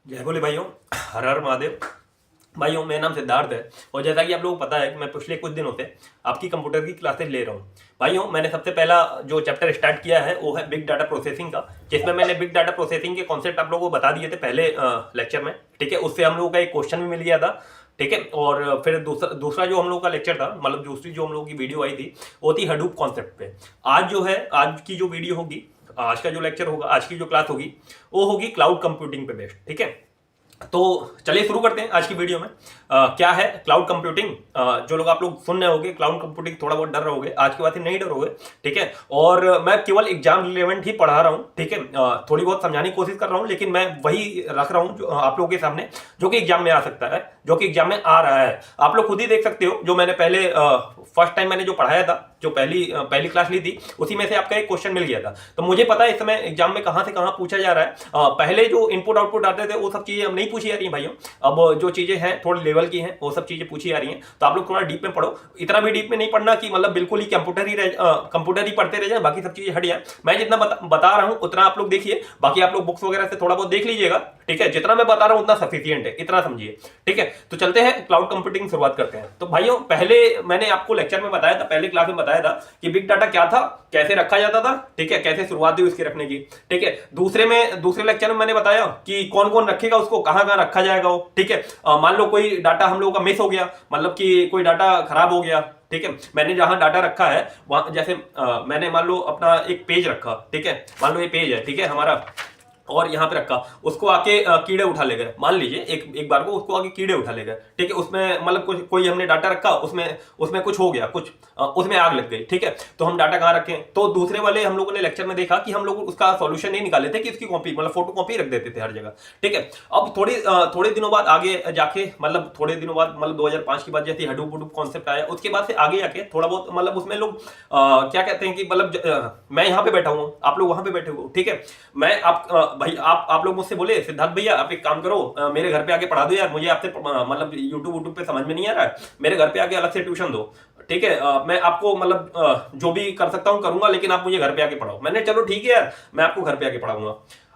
जय बोले भाइयों। हर हर महादेव। भाइयों, मेरा नाम सिद्धार्थ है और जैसा कि आप लोगों को पता है कि मैं पिछले कुछ दिनों से आपकी कंप्यूटर की क्लासेस ले रहा हूँ। भाइयों, मैंने सबसे पहला जो चैप्टर स्टार्ट किया है वो है बिग डाटा प्रोसेसिंग का, जिसमें मैंने बिग डाटा प्रोसेसिंग के कॉन्सेप्ट आप लोगों को बता दिए थे पहले लेक्चर में। ठीक है, उससे हम लोगों का एक क्वेश्चन भी मिल गया था। ठीक है, और फिर दूसरा जो हम लोग का लेक्चर था, मतलब दूसरी जो हम लोगों की वीडियो आई थी वो थी हडूप कॉन्सेप्ट पे। आज जो है, आज की जो वीडियो होगी, आज का जो लेक्चर होगा, आज की जो क्लास होगी वो होगी क्लाउड कंप्यूटिंग पे बेस्ड। ठीक है, तो चलिए शुरू करते हैं आज की वीडियो में। क्या है क्लाउड कंप्यूटिंग? जो लोग आप लोग सुन रहे होंगे क्लाउड कंप्यूटिंग, थोड़ा बहुत डर रहोगे, आज की बात ही नहीं डरोगे। ठीक है, और मैं केवल एग्जाम रिलेवेंट ही पढ़ा रहा हूँ। ठीक है, थोड़ी बहुत समझाने की कोशिश कर रहा हूँ, लेकिन मैं वही रख रहा हूँ जो आप लोगों के सामने, जो कि एग्जाम में आ सकता है, जो कि एग्जाम में आ रहा है। आप लोग खुद ही देख सकते हो, जो मैंने पहले फर्स्ट टाइम मैंने जो पढ़ाया था, जो पहली क्लास ली थी, उसी में से आपका एक क्वेश्चन मिल गया था। तो मुझे पता है इस समय एग्जाम में कहां से कहां पूछा जा रहा है। पहले जो इनपुट आउटपुट आते थे वो सब चीजें अब नहीं पूछी जा रही हैं भाइयों। अब जो चीजें हैं थोड़ी लेवल की हैं, वो सब चीजें पूछी जा रही हैं। तो आप लोग थोड़ा डीप में पढ़ो। इतना भी डीप में नहीं पढ़ना कि मतलब बिल्कुल ही कंप्यूटर ही पढ़ते रह जाए, बाकी सब चीजें हट जाए। मैं जितना बता रहा हूं उतना आप लोग देखिए, बाकी आप लोग बुक्स वगैरह से थोड़ा बहुत देख लीजिएगा। ठीक है, जितना मैं बता रहा हूं उतना सफिशियंट है, इतना समझिए। ठीक है, तो चलते हैं क्लाउड कंप्यूटिंग शुरुआत करते हैं। तो भाइयों, पहले मैंने आपको लेक्चर में बताया था, पहले क्लास में बताया था कि बिग डाटा क्या था, कैसे रखा जाता था। ठीक है, कैसे शुरुआत हुई उसके रखने की। ठीक है, दूसरे लेक्चर में मैंने बताया कि कौन कौन रखेगा उसको, कहां कहां रखा जाएगा वो। ठीक है, मान लो कोई डाटा हम लोगों का मिस हो गया, मतलब कि कोई डाटा खराब हो गया। ठीक है, मैंने जहां डाटा रखा है वहां, जैसे मैंने मान लो अपना एक पेज रखा। ठीक है, मान लो ये पेज है, ठीक है हमारा, और यहाँ पे रखा, उसको आके कीड़े उठा ले गए। मान लीजिए एक बार को उसको आके कीड़े उठा ले गए। ठीक है, उसमें मतलब कोई हमने डाटा रखा, उसमें कुछ हो गया, उसमें आग लग गई। ठीक है, तो हम डाटा कहाँ रखें? तो दूसरे वाले हम लोगों ने लेक्चर में देखा कि हम लोग उसका सॉल्यूशन नहीं निकाले थे, कि उसकी कॉपी मतलब फोटो कॉपी रख देते थे हर जगह। ठीक है, अब थोड़े दिनों बाद आगे जाके, मतलब थोड़े दिनों बाद, मतलब 2005 के बाद जैसे हडूप वडूप कॉन्सेप्ट आया, उसके बाद से आगे जाके थोड़ा बहुत मतलब उसमें लोग क्या कहते हैं कि मतलब मैं यहाँ पे बैठा हूँ, आप लोग वहां पे बैठे हो। ठीक है, मैं भाई आप लोग मुझसे बोले सिद्धार्थ भैया आप एक काम करो, मेरे घर पे आके पढ़ा दो यार, मुझे आपसे मतलब यूट्यूब पे समझ में नहीं आ रहा है, मेरे घर पे आके अलग से ट्यूशन दो। ठीक है, मैं आपको मतलब जो भी कर सकता हूँ करूंगा, लेकिन आप मुझे घर पे आके पढ़ाओ। मैंने चलो ठीक है यार, मैं आपको घर पे आके पढ़ाऊंगा।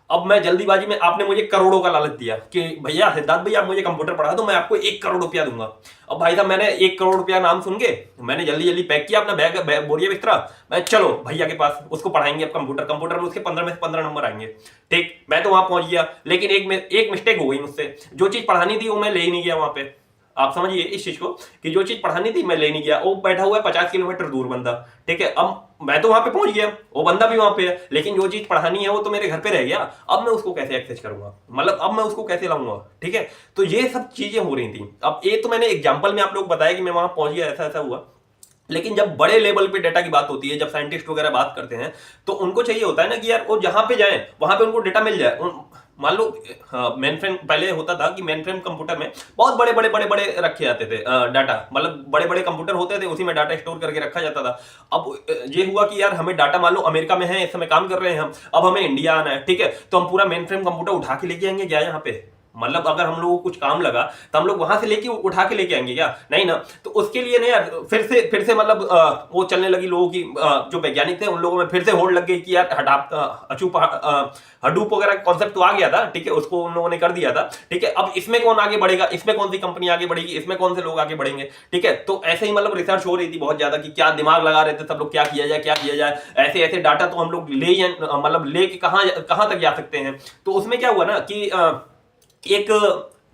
अब मैं जल्दीबाजी में, आपने मुझे करोड़ों का लालच दिया कि भैया सिद्धार्थ भैया आप मुझे कंप्यूटर पढ़ा दो, मैं आपको 1 करोड़ रुपया दूंगा। अब भाई साहब, मैंने 1 करोड़ रुपया नाम सुन के मैंने जल्दी जल्दी पैक किया अपना बैग बोरिया बिस्तरा, मैं चलो भैया के पास, उसको पढ़ाएंगे अब कंप्यूटर में उसके 15 में से 15 नंबर आएंगे। ठीक, मैं तो वहां पहुंच गया, लेकिन एक मिस्टेक हो गई मुझसे। जो चीज पढ़ानी थी वो मैं ले ही नहीं गया वहां पे। आप समझिए इस चीज को, कि जो चीज पढ़ानी थी मैं ले नहीं गया, वो बैठा हुआ है 50 किलोमीटर दूर बंदा। ठीक है, अब मैं तो वहां पे पहुंच गया, वो बंदा भी वहां पे है, लेकिन जो चीज पढ़ानी है वो तो मेरे घर पे रह गया। अब मैं उसको कैसे एक्सेस करूंगा, मतलब अब मैं उसको कैसे लाऊंगा? ठीक है, तो ये सब चीजें हो रही थी। अब ये तो मैंने एग्जाम्पल में आप लोग बताया कि मैं वहां पहुंच गया, ऐसा ऐसा हुआ। लेकिन जब बड़े लेवल पे डेटा की बात होती है, जब साइंटिस्ट वगैरह बात करते हैं, तो उनको चाहिए होता है ना कि यार वो जहां पे जाए वहां पे उनको डेटा मिल जाए। मान लो मेन फ्रेम पहले होता था कि मेन फ्रेम कंप्यूटर में बहुत बड़े बड़े रखे जाते थे डाटा, मतलब बड़े बड़े कंप्यूटर होते थे, उसी में डाटा स्टोर करके रखा जाता था। अब ये हुआ कि यार हमें डाटा, मान लो अमेरिका में है इस समय काम कर रहे हैं हम, अब हमें इंडिया आना है। ठीक है, तो हम पूरा मेन फ्रेम कंप्यूटर उठा के लेके आएंगे क्या यहाँ पे? मतलब अगर हम लोगों को कुछ काम लगा तो हम लोग वहां से लेके उठा के लेके आएंगे क्या? नहीं ना। तो उसके लिए ना यार फिर से मतलब वो चलने लगी लोगों की, जो वैज्ञानिक थे उन लोगों में फिर से होड़ लग गई कि यार हडूप वगैरह कॉन्सेप्ट तो आ गया था। ठीक है, उसको उन लोगों ने कर दिया था। ठीक है, अब इसमें कौन आगे बढ़ेगा, इसमें कौन सी कंपनी आगे बढ़ेगी, इसमें कौन से लोग आगे बढ़ेंगे? ठीक है, तो ऐसे ही मतलब रिसर्च हो रही थी बहुत ज्यादा, कि क्या दिमाग लगा रहे थे सब लोग, क्या किया जाए क्या किया जाए। ऐसे ऐसे डाटा तो हम लोग मतलब लेके कहाँ कहाँ तक जा सकते हैं। तो उसमें क्या हुआ ना कि एक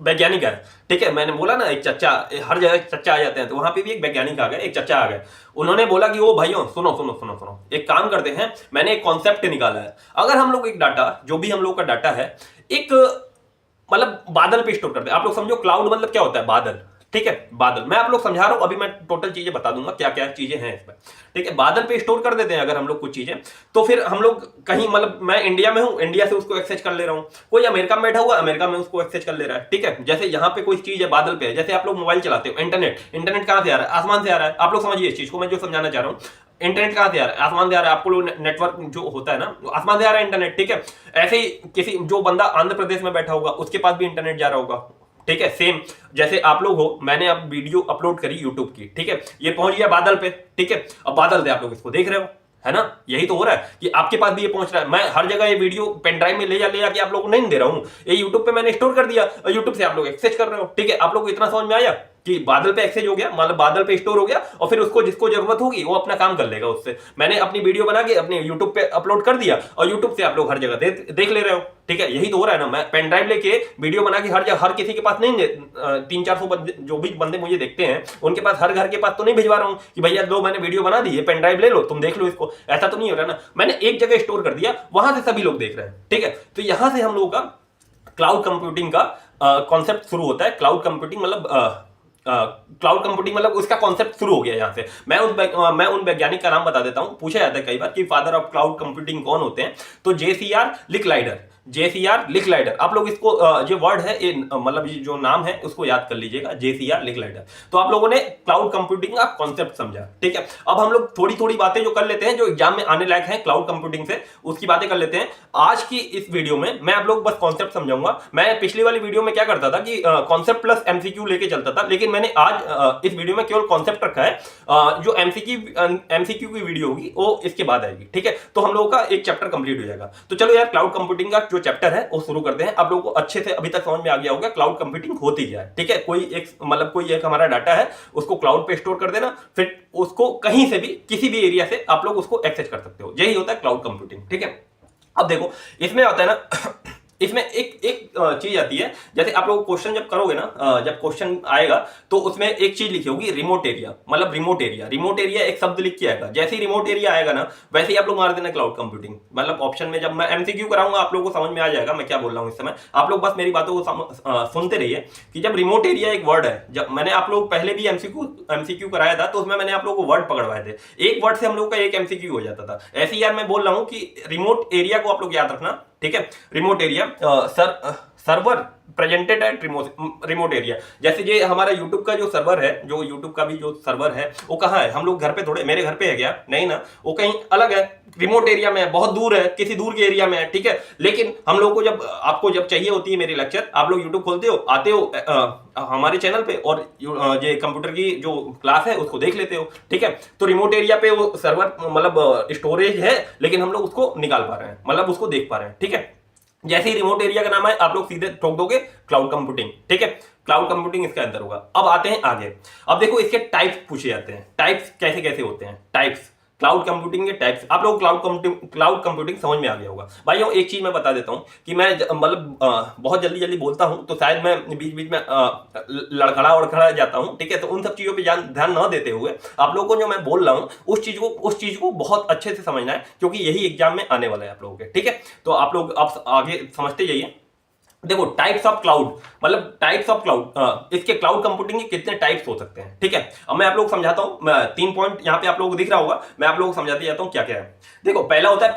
वैज्ञानिक है। ठीक है, मैंने बोला ना एक चच्चा, हर जगह चच्चा आ जाते हैं, तो वहां पे भी एक वैज्ञानिक आ गए, एक चच्चा आ गए। उन्होंने बोला कि ओ भाइयों सुनो सुनो सुनो सुनो, एक काम करते हैं, मैंने एक कॉन्सेप्ट निकाला है। अगर हम लोग एक डाटा, जो भी हम लोग का डाटा है, एक मतलब बादल पे स्टोर करते हैं। आप लोग समझो क्लाउड मतलब क्या होता है, बादल। ठीक है, बादल मैं आप लोग समझा रहा हूं, अभी मैं टोटल चीजें बता दूंगा क्या क्या चीजें हैं इसमें। ठीक है, बादल पे स्टोर कर देते हैं अगर हम लोग कुछ चीजें, तो फिर हम लोग कहीं, मतलब मैं इंडिया में हूं, इंडिया से उसको एक्सेस कर ले रहा हूं, कोई अमेरिका में बैठा हुआ, अमेरिका में उसको एक्सेस कर ले रहा है। ठीक है, जैसे यहाँ पे कोई चीज है बादल पे है, जैसे आप लोग मोबाइल चलाते हो, इंटरनेट कहां से आ रहा है? आसमान से आ रहा है। आप लोग समझिए इस चीज को, मैं जो समझाना चाह रहा हूँ, इंटरनेट कहां से आ रहा है? आसमान से आ रहा है। आपको लोग नेटवर्क जो होता है ना, आसमान से आ रहा है इंटरनेट। ठीक है, ऐसे ही किसी जो बंदा आंध्र प्रदेश में बैठा होगा उसके पास भी इंटरनेट जा रहा होगा। ठीक है, सेम जैसे आप लोग हो, मैंने अब वीडियो अपलोड करी यूट्यूब की। ठीक है, ये पहुंच गया बादल पे। ठीक है, अब बादल से आप लोग इसको देख रहे हो, है ना। यही तो हो रहा है कि आपके पास भी ये पहुंच रहा है। मैं हर जगह ये वीडियो पेन ड्राइव में ले जाके आप लोगों को नहीं दे रहा हूं, ये यूट्यूब पे मैंने स्टोर कर दिया और यूट्यूब से आप लोग एक्सेस कर रहे हो। ठीक है, आप लोग को इतना समझ में आया कि बादल पे एक्सेस हो गया, मतलब बादल पे स्टोर हो गया और फिर उसको जिसको जरूरत होगी वो अपना काम कर लेगा उससे। मैंने अपनी वीडियो बना के अपने यूट्यूब पे अपलोड कर दिया और यूट्यूब से आप लोग हर जगह देख ले रहे हो। ठीक है, यही तो हो रहा है ना। मैं पेन ड्राइव लेके वीडियो बना के हर जगह, हर किसी के पास नहीं, 300-400 बंदे जो भी बंदे मुझे देखते हैं उनके पास, हर घर के पास तो नहीं भिजवा रहा हूं कि भैया लो मैंने वीडियो बना दी है, पेन ड्राइव ले लो तुम देख लो इसको। ऐसा तो नहीं हो रहा ना। मैंने एक जगह स्टोर कर दिया, वहां से सभी लोग देख रहे हैं। ठीक है, तो यहां से हम लोगों का क्लाउड कंप्यूटिंग का कॉन्सेप्ट शुरू होता है। क्लाउड कंप्यूटिंग मतलब उसका कॉन्सेप्ट शुरू हो गया यहाँ से। मैं उन वैज्ञानिक का नाम बता देता हूँ। पूछा जाता है कई बार कि फादर ऑफ क्लाउड कंप्यूटिंग कौन होते हैं, तो जेसीआर लिकलाइडर। जेसीआर लिकलाइडर, आप लोग इसको जो वर्ड है मतलब जो नाम है उसको याद कर लीजिएगा, जेसीआर लिकलाइडर। तो आप लोगों ने क्लाउड कंप्यूटिंग का कॉन्सेप्ट समझा। ठीक है, अब हम लोग थोड़ी थोड़ी बातें जो कर लेते हैं जो एग्जाम में आने लायक है क्लाउड कंप्यूटिंग से, उसकी बातें कर लेते हैं। आज की इस वीडियो में मैं आप लोग बस कॉन्सेप्ट समझाऊंगा। मैं पिछली वाली वीडियो में क्या करता था कि कॉन्सेप्ट प्लस एमसीक्यू लेके चलता था, लेकिन मैंने आज इस वीडियो में केवल कॉन्सेप्ट रखा है। जो एमसीक्यू की वीडियो होगी वो इसके बाद आएगी। ठीक है, तो हम लोगों का एक चैप्टर कंप्लीट हो जाएगा। तो चलो यार, क्लाउड कंप्यूटिंग का जो चैप्टर है वो शुरू करते हैं। आप लोगों को अच्छे से अभी तक समझ में आ गया होगा क्लाउड कंप्यूटिंग होती क्या है। ठीक है, कोई एक हमारा डाटा है उसको क्लाउड पे स्टोर कर देना, फिर उसको कहीं से भी किसी भी एरिया से आप लोग उसको एक्सेस कर सकते हो। यही होता है क्लाउड कंप्यूटिंग। ठीक है, अब देखो इसमें आता है ना इसमें एक चीज आती है। जैसे आप लोग क्वेश्चन जब करोगे ना, जब क्वेश्चन आएगा तो उसमें एक चीज लिखी होगी रिमोट एरिया, मतलब रिमोट एरिया एक शब्द लिख के आएगा। जैसे ही रिमोट एरिया आएगा ना वैसे ही आप लोग मार देना क्लाउड कंप्यूटिंग। मतलब ऑप्शन में जब मैं एमसीक्यू कराऊंगा आप लोगों को समझ में आ जाएगा मैं क्या बोल रहा हूं इस समय। आप लोग बस मेरी बातों को सुनते रहिए कि जब रिमोट एरिया एक वर्ड है, जब मैंने आप लोग पहले भी एमसीक्यू कराया था तो उसमें मैंने आप लोगों को वर्ड पकड़वाए थे। एक वर्ड से हम लोग का एक एमसीक्यू हो जाता था। ऐसे ही यार मैं बोल रहा हूं कि रिमोट एरिया को आप लोग याद रखना। ठीक है, remote area server presented at remote area. जैसे ये हमारा यूट्यूब का जो सर्वर है, जो यूट्यूब का भी जो सर्वर है वो कहाँ है, हम लोग घर पे थोड़े, मेरे घर पे है क्या, नहीं ना, वो कहीं अलग है, रिमोट एरिया में है, बहुत दूर है, किसी दूर के एरिया में है। ठीक है, लेकिन हम लोग को आपको जब चाहिए होती है मेरी लेक्चर, आप लोग यूट्यूब खोलते हो, आते हो हमारे चैनल पे और ये कंप्यूटर की जो क्लास है उसको देख लेते हो। ठीक है, तो रिमोट एरिया पे वो सर्वर मतलब स्टोरेज है, लेकिन हम लोग उसको निकाल पा रहे हैं, मतलब उसको देख पा रहे हैं। ठीक है, जैसे ही रिमोट एरिया का नाम है आप लोग सीधे ठोक दोगे क्लाउड कंप्यूटिंग। ठीक है, क्लाउड कंप्यूटिंग इसके अंदर होगा। अब आते हैं आगे। अब देखो इसके टाइप्स पूछे जाते हैं। टाइप्स कैसे कैसे होते हैं, टाइप्स क्लाउड कंप्यूटिंग के टाइप्स। आप लोग क्लाउड कंप्यूटिंग समझ में आ गया होगा। भाइयों एक चीज मैं बता देता हूं कि मैं मतलब बहुत जल्दी बोलता हूं तो शायद मैं बीच बीच में लड़खड़ा जाता हूं। ठीक है, तो उन सब चीजों पे ध्यान न देते हुए आप लोगों को जो मैं बोल रहा हूं उस चीज को बहुत अच्छे से समझना है, क्योंकि यही एग्जाम में आने वाला है आप लोगों के। ठीक है, तो आप लोग आप आगे समझते जाइए। देखो टाइप्स ऑफ क्लाउड, मतलब टाइप्स ऑफ क्लाउड, इसके क्लाउड कंप्यूटिंग के कितने टाइप्स हो सकते हैं। ठीक है, अब मैं आप लोग समझाता हूं। 3 पॉइंट यहाँ पे आप लोगों को दिख रहा होगा, मैं आप लोगों को समझाते जाता हूं क्या क्या है। देखो पहला होता है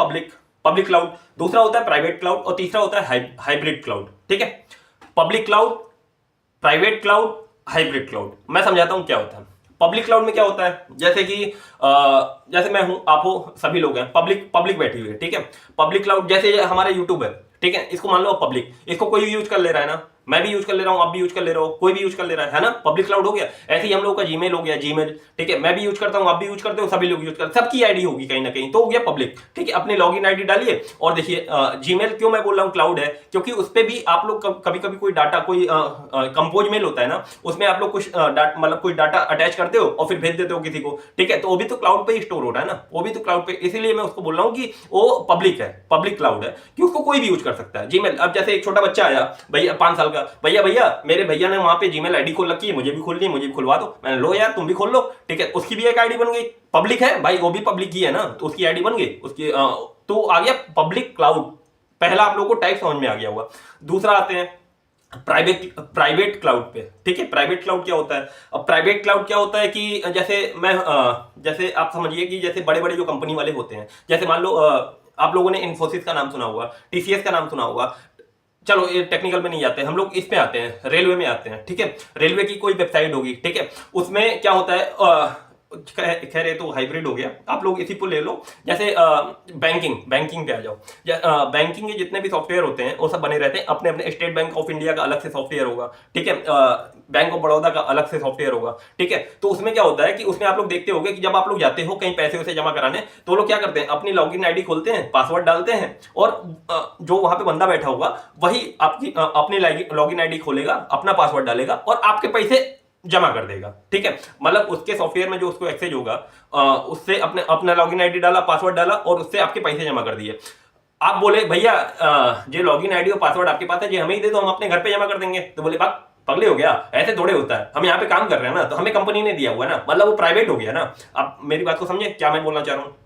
पब्लिक क्लाउड, दूसरा होता है प्राइवेट क्लाउड और तीसरा होता है हाइब्रिड क्लाउड। ठीक है, public cloud, private cloud, hybrid cloud. मैं समझाता हूं क्या होता है। पब्लिक क्लाउड में क्या होता है, जैसे कि जैसे मैं हूं, आप हो, सभी लोग हैं, पब्लिक बैठी हुई है। ठीक है, पब्लिक क्लाउड जैसे हमारा यूट्यूब है। ठीक है, इसको मान लो पब्लिक, इसको कोई भी यूज कर ले रहा है ना, मैं भी यूज कर ले रहा हूं, आप भी यूज कर ले रहे हो, कोई भी यूज कर ले रहा है ना, पब्लिक क्लाउड हो गया। ऐसे ही हम लोग का जीमेल हो गया, जीमेल। ठीक है, मैं भी यूज करता हूं, आप भी यूज करते हो, सभी लोग यूज करते हैं, सबकी आईडी होगी कहीं ना कहीं, तो हो गया पब्लिक। ठीक है, अपने लॉगिन आईडी डालिए और देखिए जीमेल क्यों मैं बोल रहा हूं क्लाउड है, क्योंकि उस पर भी आप लोग कभी कभी कोई डाटा, कोई कंपोज मेल होता है ना, उसमें आप लोग कुछ मतलब कोई डाटा अटैच करते हो और फिर भेज देते हो किसी को। ठीक है, तो वो भी तो क्लाउड पे ही स्टोर हो रहा है ना, वो भी तो क्लाउड पे, इसीलिए मैं उसको बोल रहा हूँ कि वो पब्लिक है, पब्लिक क्लाउड है, कि उसको कोई भी यूज कर सकता है। जीमेल, अब जैसे एक छोटा बच्चा आया भैया 5 साल का, भैया मेरे भैया ने वहां पे जीमेल आईडी खोल रखी है, मुझे भी खोलनी है, मुझे भी खुलवा दो। मैंने लो यार तुम भी खोल लो। ठीक है, उसकी भी एक आईडी बन गई, पब्लिक है भाई, वो भी पब्लिक ही है ना, तो उसकी आईडी बन गई, उसकी तो आ गया पब्लिक क्लाउड। पहला आप लोगों को टाइप समझ में आ गया होगा। दूसरा आते हैं प्राइवेट क्लाउड पे। ठीक है, प्राइवेट क्लाउड क्या होता है। अब प्राइवेट क्लाउड क्या होता है कि जैसे आप समझिए कि जैसे बड़े बड़े जो कंपनी वाले होते हैं, जैसे मान लो आप लोगों ने इन्फोसिस का नाम सुना होगा, टीसीएस का नाम सुना होगा। चलो ये टेक्निकल में नहीं जाते, हम लोग इस पे आते हैं, रेलवे में आते हैं। ठीक है, रेलवे की कोई वेबसाइट होगी। ठीक है, उसमें क्या होता है, खैर ये तो हाइब्रिड हो गया, आप लोग इसी को ले लो। जैसे बैंकिंग पे आ जाओ। बैंकिंग के जितने भी सॉफ्टवेयर होते हैं वो सब बने रहते हैं अपने अपने। स्टेट बैंक ऑफ इंडिया का अलग से सॉफ्टवेयर होगा, ठीक है, बैंक ऑफ बड़ौदा का अलग से सॉफ्टवेयर होगा, ठीक है। तो उसमें क्या होता है कि उसमें आप लोग देखते होंगे कि जब आप लोग जाते हो कहीं पैसे उसे जमा कराने, तो लोग क्या करते हैं, अपनी लॉगिन आईडी खोलते हैं, पासवर्ड डालते हैं, और जो वहां पे बंदा बैठा होगा वही आपकी अपनी लॉगिन आईडी खोलेगा, अपना पासवर्ड डालेगा और आपके पैसे जमा कर देगा, ठीक है। मतलब उसके सॉफ्टवेयर में जो उसको एक्सेस होगा, उससे अपना लॉगिन आईडी डाला, पासवर्ड डाला और उससे आपके पैसे जमा कर दिए। आप बोले भैया ये लॉगिन आईडी और पासवर्ड आपके पास है, ये हमें ही दे दो, हम अपने घर पे जमा कर देंगे। तो बोले बात पगले हो गया, ऐसे थोड़े होता है, हम यहाँ पे काम कर रहे हैं ना, तो हमें कंपनी ने दिया हुआ है ना, मतलब वो प्राइवेट हो गया ना। आप मेरी बात को समझे क्या मैं बोलना चाह रहा हूँ।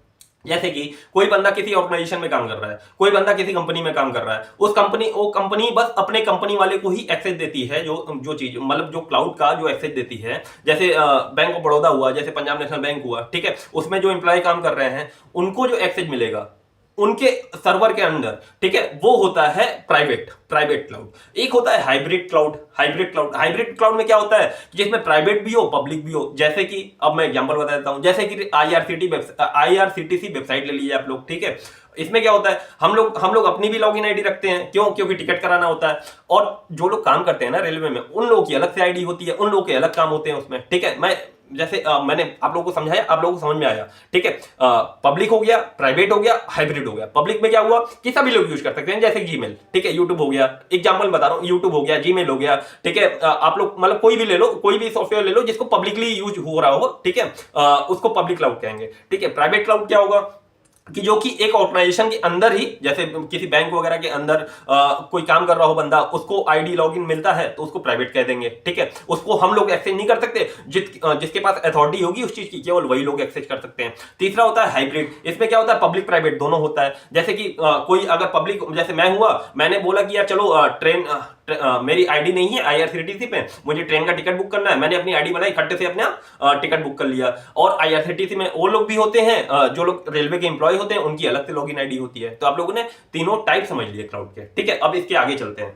जैसे कि कोई बंदा किसी ऑर्गेनाइजेशन में काम कर रहा है, कोई बंदा किसी कंपनी में काम कर रहा है, वो कंपनी बस अपने कंपनी वाले को ही एक्सेस देती है, जो चीज मतलब जो क्लाउड का जो एक्सेस देती है। जैसे बैंक ऑफ बड़ौदा हुआ, जैसे पंजाब नेशनल बैंक हुआ, ठीक है, उसमें जो एम्प्लॉय काम कर रहे हैं उनको जो एक्सेस मिलेगा उनके सर्वर के अंदर, ठीक है, वो होता है प्राइवेट क्लाउड। एक होता है हाइब्रिड हाइब्रिड क्लाउड में क्या होता है, जिसमें प्राइवेट भी हो पब्लिक भी हो। जैसे कि अब मैं एग्जांपल बता देता हूं, जैसे कि आईआरसीटीसी वेबसाइट ले लीजिए आप लोग, ठीक है। इसमें क्या होता है, हम लोग अपनी भी लॉगिन आईडी रखते हैं, क्यों, क्योंकि टिकट कराना होता है। और जो लोग काम करते हैं ना रेलवे में, उन लोगों की अलग से आईडी होती है, उन लोगों के अलग काम होते हैं उसमें, ठीक है। मैं जैसे मैंने आप लोगों को समझाया, आप लोगों को समझ में आया, ठीक है। पब्लिक हो गया, प्राइवेट हो गया, हाइब्रिड हो गया। पब्लिक में क्या हुआ कि सभी लोग यूज कर सकते हैं, जैसे जीमेल, ठीक है, यूट्यूब हो गया, एग्जांपल बता रहा हूं, यूट्यूब हो गया, जीमेल हो गया, ठीक है। आप लोग मतलब कोई भी ले लो, कोई भी सॉफ्टवेयर ले लो जिसको पब्लिकली यूज हो रहा हो, ठीक है, उसको पब्लिक क्लाउड कहेंगे, ठीक है। प्राइवेट क्लाउड क्या होगा कि जो कि एक ऑर्गेनाइजेशन के अंदर ही, जैसे किसी बैंक वगैरह के अंदर कोई काम कर रहा हो बंदा, उसको आईडी लॉगिन मिलता है तो उसको प्राइवेट कह देंगे, ठीक है। उसको हम लोग एक्सेस नहीं कर सकते, जिसके पास अथॉरिटी होगी उस चीज की केवल वही लोग एक्सेस कर सकते हैं। तीसरा होता है हाइब्रिड। इसमें क्या होता है, पब्लिक प्राइवेट दोनों होता है। जैसे कि कोई अगर पब्लिक, जैसे मैं हुआ, मैंने बोला कि यार चलो मेरी आईडी नहीं है आईआरसीटीसी पे, मुझे ट्रेन का टिकट बुक करना है, मैंने अपनी आईडी बनाई, खट्टे से अपना टिकट बुक कर लिया। और आईआरसीटीसी में वो लोग भी होते हैं जो लोग रेलवे के एम्प्लॉय होते हैं, उनकी अलग से लॉगिन आईडी होती है। तो आप लोगों ने तीनों टाइप समझ लिए क्लाउड के, ठीक है। अब इसके आगे चलते हैं।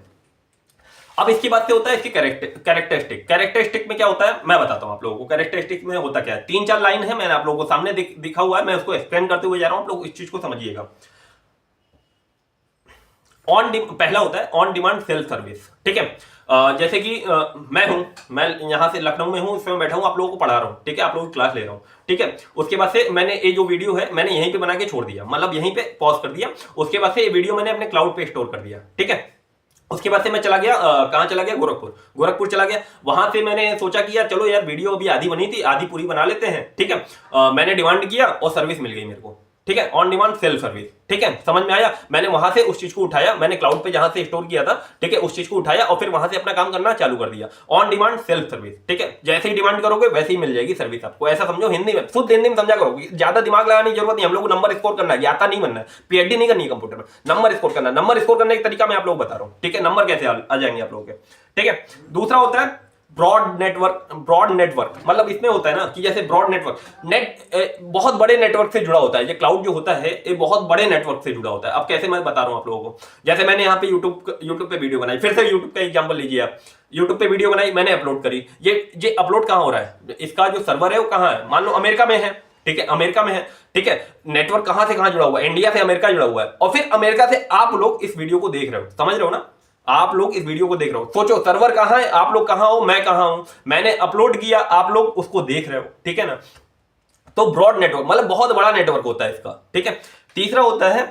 अब इसकी बात से होता है इसकी कैरेक्टरिस्टिक में क्या होता है मैं बताता हूं आप लोगों को। कैरेक्टरिस्टिक में होता क्या है, 3-4 लाइन है, मैंने आप लोगों को सामने दिखा हुआ है, मैं उसको एक्सप्लेन करते हुए जा रहा हूं, आप लोग इस चीज को समझिएगा। पहला होता है ऑन डिमांड सेल्फ सर्विस, ठीक है। जैसे कि मैं यहां से लखनऊ में हूं, इसमें बैठा हूं, आप लोगों को पढ़ा रहा हूं, ठीक है, आप लोगों की क्लास ले रहा हूं, ठीक है। उसके बाद से मैंने ये जो वीडियो है मैंने यहीं पे बना के छोड़ दिया, मतलब यहीं पे पॉज कर दिया। उसके बाद से ये वीडियो मैंने अपने क्लाउड पे स्टोर कर दिया, ठीक है। उसके बाद से मैं चला गया, कहां चला गया, गोरखपुर चला गया। वहां से मैंने सोचा कि यार चलो यार वीडियो अभी आधी बनी थी, आधी पूरी बना लेते हैं, ठीक है। मैंने डिमांड किया और सर्विस मिल गई मेरे को, ठीक है, ऑन डिमांड सेल्फ सर्विस, ठीक है, समझ में आया। मैंने वहां से उस चीज को उठाया, मैंने क्लाउड पे जहां से स्टोर किया था, ठीक है, उस चीज को उठाया और फिर वहां से अपना काम करना चालू कर दिया। ऑन डिमांड सेल्फ सर्विस, ठीक है, जैसे ही डिमांड करोगे वैसे ही मिल जाएगी सर्विस आपको। ऐसा समझो, हिंदी में, शुद्ध हिंदी में समझा करो, ज्यादा दिमाग लगाने की जरूरत नहीं। हम लोग को नंबर स्कोर करना है, ज्ञाता नहीं बनना है, पीएचडी नहीं करनी है कंप्यूटर में, नंबर स्कोर करना है। नंबर स्कोर करने का तरीका मैं आप लोगों को बता रहा हूं, ठीक है, नंबर कैसे आ जाएंगे आप लोगों के, ठीक है। दूसरा होता है ब्रॉड नेटवर्क, मतलब इसमें होता है ना कि जैसे ब्रॉड नेटवर्क, बहुत बड़े नेटवर्क से जुड़ा होता है। ये क्लाउड जो होता है ये बहुत बड़े नेटवर्क से जुड़ा होता है। अब कैसे मैं बता रहा हूं आप लोगों को, जैसे मैंने यहाँ पे यूट्यूब पे वीडियो बनाई, फिर से यूट्यूब का एग्जांपल लीजिए आप। यूट्यूब पे वीडियो बनाई, मैंने अपलोड करी, ये अपलोड कहां हो रहा है, इसका जो सर्वर है वो कहां है, मान लो अमेरिका में है, ठीक है, अमेरिका में है, ठीक है। नेटवर्क कहां से कहां जुड़ा हुआ है, इंडिया से अमेरिका जुड़ा हुआ है, और फिर अमेरिका से आप लोग इस वीडियो को देख रहे हो, समझ रहे हो ना, आप लोग इस वीडियो को देख रहे हो। सोचो सर्वर कहां है, आप लोग कहां हो, मैं कहां हूं, मैंने अपलोड किया, आप लोग उसको देख रहे हो, ठीक है ना। तो ब्रॉड नेटवर्क मतलब बहुत बड़ा नेटवर्क होता है इसका, ठीक है। तीसरा होता है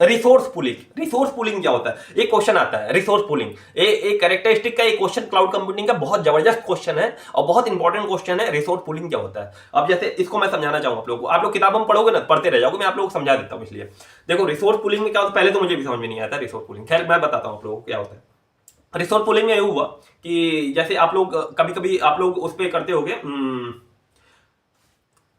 रिसोर्स पुलिंग क्या होता है, एक क्वेश्चन आता है रिसोर्स पुलिंग, एक कैरेक्टरिस्टिक का एक क्वेश्चन क्लाउड कंप्यूटिंग का बहुत जबरदस्त क्वेश्चन है और बहुत इंपॉर्टेंट क्वेश्चन है। रिसोर्स पुलिंग क्या होता है, अब जैसे इसको मैं समझाना चाहूंगा आप लोगों को, आप लोग किताबों में पढ़ोगे ना, पढ़ते रह जाओगे, मैं आप लोगों को समझा देता हूं। इसलिए देखो रिसोर्स पुलिंग में क्या होता है, पहले तो मुझे भी समझ में नहीं आता रिसोर्स पुलिंग, खैर मैं बताता हूं आप लोगों को क्या होता है। रिसोर्स पुलिंग में ये हुआ कि जैसे आप लोग कभी कभी आप लोग उस पर करते होगे,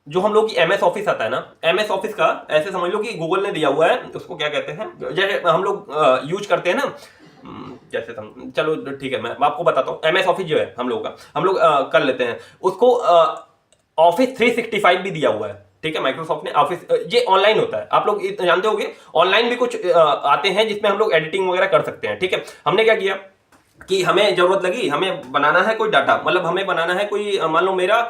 जो हम लोग की एमएस ऑफिस आता है ना, एमएस ऑफिस का ऐसे समझ लो कि गूगल ने दिया हुआ है, उसको क्या कहते हैं, जैसे हम लोग यूज करते हैं ना, जैसे चलो ठीक है मैं आपको बताता हूँ। एमएस ऑफिस जो है हम लोग कर लेते हैं उसको, ऑफिस 365 भी दिया हुआ है, ठीक है, माइक्रोसॉफ्ट ने ऑफिस, ये ऑनलाइन होता है, आप लोग जानते होंगे। ऑनलाइन भी कुछ आते हैं जिसमें हम लोग एडिटिंग वगैरह कर सकते हैं, ठीक है। हमने क्या किया कि हमें जरूरत लगी, हमें बनाना है कोई डाटा, मतलब हमें बनाना है कोई, मान लो मेरा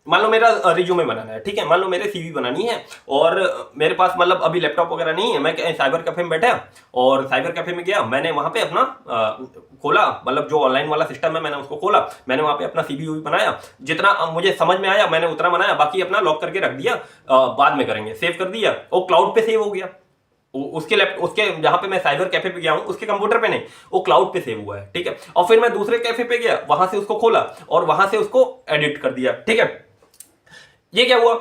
मान लो मेरा रिज्यूमे बनाना है, ठीक है, मान लो मेरे सीवी बनानी है और मेरे पास मतलब अभी लैपटॉप वगैरह नहीं है, मैं साइबर कैफे में बैठा और साइबर कैफे में गया, मैंने वहां पे अपना खोला, मतलब जो ऑनलाइन वाला सिस्टम है मैंने उसको खोला, मैंने वहां पे अपना सीवी बनाया, जितना मुझे समझ में आया मैंने उतना बनाया, बाकी अपना लॉक करके रख दिया, बाद में करेंगे, सेव कर दिया, वो क्लाउड पे सेव हो गया। उसके जहां पे मैं साइबर कैफे पे गया हूं उसके कंप्यूटर पे नहीं, वो क्लाउड पे सेव हुआ है, ठीक है। और फिर मैं दूसरे कैफे पे गया, वहां से उसको खोला और वहां से उसको एडिट कर दिया, ठीक है। ये क्या हुआ,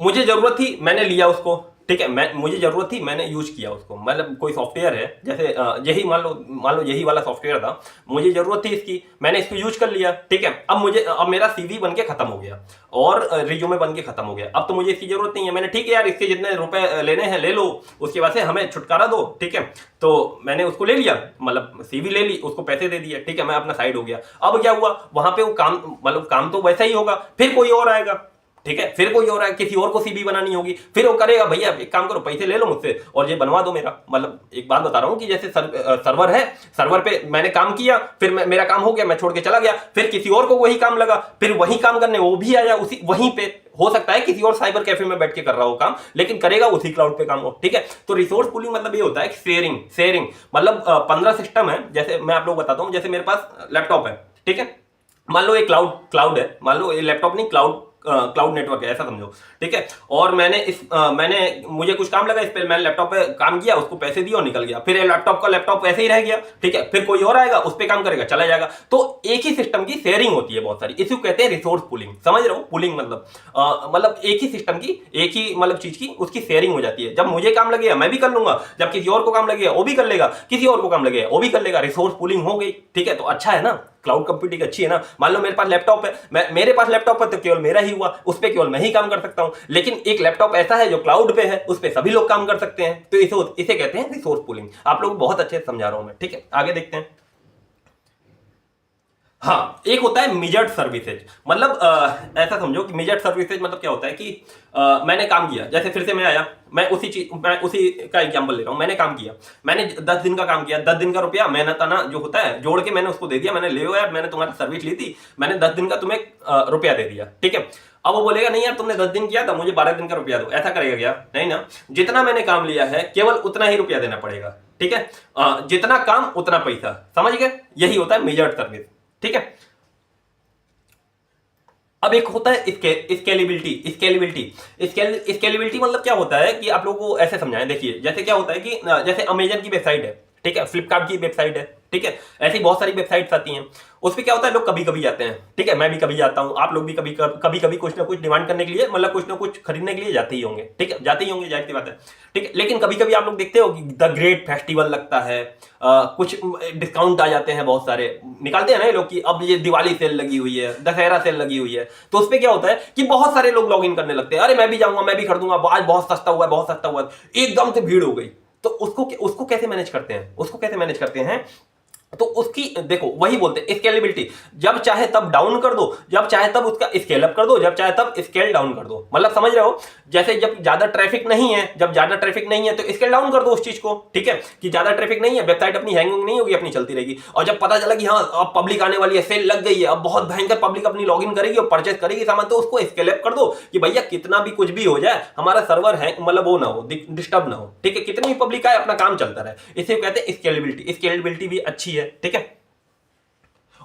मुझे जरूरत थी मैंने लिया उसको, ठीक है, मुझे जरूरत थी मैंने यूज किया उसको, मतलब कोई सॉफ्टवेयर है जैसे यही मान लो यही वाला सॉफ्टवेयर था, मुझे जरूरत थी इसकी, मैंने इसको यूज कर लिया, ठीक है। अब मेरा सीवी बन के खत्म हो गया और रिज्यूमे बन के खत्म हो गया, अब तो मुझे इसकी जरूरत नहीं है, मैंने ठीक है यार इसके जितने रुपए लेने हैं ले लो, उसके बाद से हमें छुटकारा दो, ठीक है। तो मैंने उसको ले लिया, मतलब सीवी ले ली, उसको पैसे दे दिए, ठीक है, मैं अपना साइड हो गया। अब क्या हुआ, वहां पे वो काम, मतलब काम तो वैसा ही होगा, फिर कोई और आएगा, ठीक है, फिर कोई और है, किसी और को सीवी बनानी होगी, फिर वो करेगा भैया एक काम करो पैसे ले लो मुझसे और ये बनवा दो मेरा, मतलब एक बात बता रहा हूं कि जैसे सर्वर है, सर्वर पे मैंने काम किया, फिर मेरा काम हो गया, मैं छोड़ के चला गया, फिर किसी और को वही काम लगा, फिर वही काम करने वो भी आया, उसी वहीं पे हो सकता है किसी और साइबर कैफे में बैठ के कर रहा हो काम, लेकिन करेगा उसी क्लाउड पे काम हो, ठीक है। तो रिसोर्स पूलिंग मतलब ये होता है शेयरिंग मतलब 15 सिस्टम है, जैसे मैं आप लोग बताता हूं, जैसे मेरे पास लैपटॉप है, ठीक है, मान लो ये क्लाउड है, मान लो ये लैपटॉप नहीं क्लाउड नेटवर्क है ऐसा समझो, ठीक है। और मैंने मुझे कुछ काम लगा इस पे, मैंने लैपटॉप पे काम किया, उसको पैसे दिए और निकल गया, फिर लैपटॉप ऐसे ही रह गया, ठीक है, फिर कोई और आएगा उस पे काम करेगा चला जाएगा। तो एक ही सिस्टम की शेयरिंग होती है बहुत सारी, इसको कहते हैं रिसोर्स पुलिंग, समझ रहे हो, पुलिंग मतलब एक ही सिस्टम की एक ही मतलब चीज की उसकी शेयरिंग हो जाती है, जब मुझे काम लगेगा मैं भी कर लूंगा, जब किसी और को काम लगेगा वो भी कर लेगा, किसी और को काम लगेगा वो भी कर लेगा, रिसोर्स पुलिंग हो गई, ठीक है। तो अच्छा है ना, क्लाउड कंप्यूटिंग अच्छी है ना। मान लो मेरे पास लैपटॉप है, मेरे पास लैपटॉप है तो केवल मेरा ही हुआ, उस पर केवल मैं ही काम कर सकता हूं, लेकिन एक लैपटॉप ऐसा है जो क्लाउड पे है, उस पर सभी लोग काम कर सकते हैं, तो इसे कहते हैं रिसोर्स पूलिंग। आप लोग बहुत अच्छे से समझा रहा हूं मैं, ठीक है, आगे देखते हैं। हाँ, एक होता है मिजर्ड सर्विसेज, मतलब ऐसा समझो कि मिजर्ड सर्विसेज मतलब क्या होता है कि मैंने काम किया, जैसे फिर से मैं आया, मैं उसी का एग्जांपल ले रहा हूं, मैंने काम किया, मैंने 10 दिन का काम किया, 10 दिन का रुपया मेहनताना जो होता है जोड़ के मैंने उसको दे दिया, मैंने ले यार मैंने तुम्हारी सर्विस ली थी, मैंने 10 दिन का तुम्हें रुपया दे दिया, ठीक है। अब वो बोलेगा नहीं यार तुमने 10 दिन किया था मुझे 12 दिन का रुपया दो, ऐसा करेगा क्या, नहीं ना, जितना मैंने काम लिया है केवल उतना ही रुपया देना पड़ेगा, ठीक है, जितना काम उतना पैसा, समझ गए, यही होता है मेजर्ड सर्विस, ठीक है। अब एक होता है स्केलेबिलिटी मतलब क्या होता है कि आप लोगों को ऐसे समझाएं, देखिए जैसे क्या होता है कि जैसे अमेजन की वेबसाइट है, ठीक है, फ्लिपकार्ट की वेबसाइट है, ठीक है, ऐसी बहुत सारी वेबसाइट्स आती हैं, उस पर क्या होता है लोग कभी कभी जाते हैं, ठीक है, मैं भी कभी जाता हूं, आप लोग भी कभी कुछ ना कुछ डिमांड करने के लिए, मतलब कुछ ना कुछ खरीदने के लिए जाते ही होंगे, ठीक है, जाते ही होंगे, जाहिर सी बात है, ठीक है। लेकिन कभी कभी आप लोग देखते हो कि द ग्रेट फेस्टिवल लगता है, कुछ डिस्काउंट आ जाते हैं, बहुत सारे निकालते हैं ना ये लोग कि अब ये दिवाली सेल लगी हुई है, दशहरा सेल लगी हुई है, तो उस पर क्या होता है कि बहुत सारे लोग लॉग इन करने लगते हैं, अरे मैं भी जाऊंगा, मैं भी खरीदूंगा, आज बहुत सस्ता हुआ है, बहुत सस्ता हुआ है, एकदम से भीड़ हो गई। तो उसको कैसे मैनेज करते हैं, तो उसकी देखो वही बोलते हैं स्केलेबिलिटी, जब चाहे तब डाउन कर दो, जब चाहे तब उसका स्केल अप कर दो, जब चाहे तब स्केल डाउन कर दो, मतलब समझ रहे हो, जैसे जब ज्यादा ट्रैफिक नहीं है तो स्केल डाउन कर दो उस चीज को, ठीक है, कि ज्यादा ट्रैफिक नहीं है, वेबसाइट अपनी हैंगिंग नहीं होगी, अपनी चलती रहेगी। और जब पता चला कि हाँ अब पब्लिक आने वाली है, सेल लग गई है, अब बहुत भयंकर पब्लिक अपनी लॉग इन करेगी और परचेज करेगी सामान, तो उसको स्केल अप कर दो कि भैया कितना भी कुछ भी हो जाए हमारा सर्वर है, मतलब वो ना हो, डिस्टर्ब ना हो, ठीक है, कितनी भी पब्लिक आए अपना काम चलता रहे, इसे कहते हैं स्केलेबिलिटी भी अच्छी है, ठीक है।